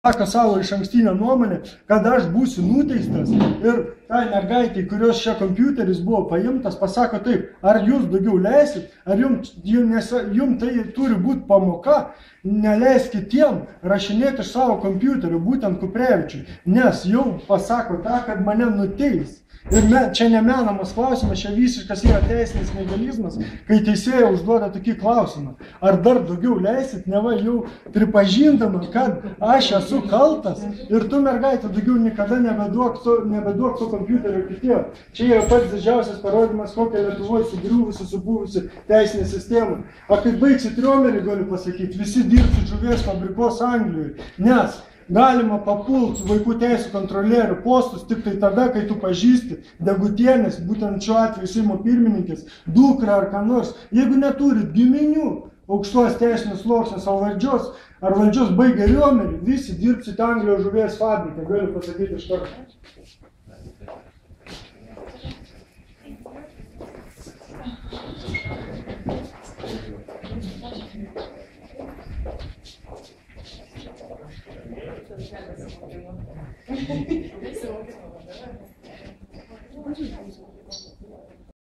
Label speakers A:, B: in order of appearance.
A: sako savo išankstinę nuomonę, kad aš būsiu nuteistas ir tai mergaitai, kurios čia kompiuteris buvo paimtas, pasako taip, ar jūs daugiau leisit, ar jums tai turi būti pamoka, neleiskit tiem rašinėti iš savo kompiuterio, būtent Kuprevičiui, nes jau pasako tą, kad mane nuteis. Ir čia nemenamas klausimas, čia visiškas yra teisinis legalizmas, kai teisėja užduoda tokį klausimą. Ar dar daugiau leisit, neva jau pripažindama, kad aš esu kaltas ir tu mergaitė daugiau niekada nebeduok to kompiuterio kitiem. Čia yra pats didžiausias parodymas, kokia Lietuvoje sugriuvusi, subuvusi teisinė sistema. O kai baigsit riomerį, galiu pasakyti, visi dirbs žuvies fabrikos Anglijoje, nes galima papulti vaikų teisų kontrolierių postus tik tai tada, kai tu pažįsti Degutienės, būtent šiuo atveju Seimo pirmininkės, dukrą ar ką nors. Jeigu neturit giminių aukštos teisinės sluoksnės ar valdžios baigę riomerį, visi dirbsit Anglijos žuvies fabriką, galiu pasakyti iš karto. Thank you.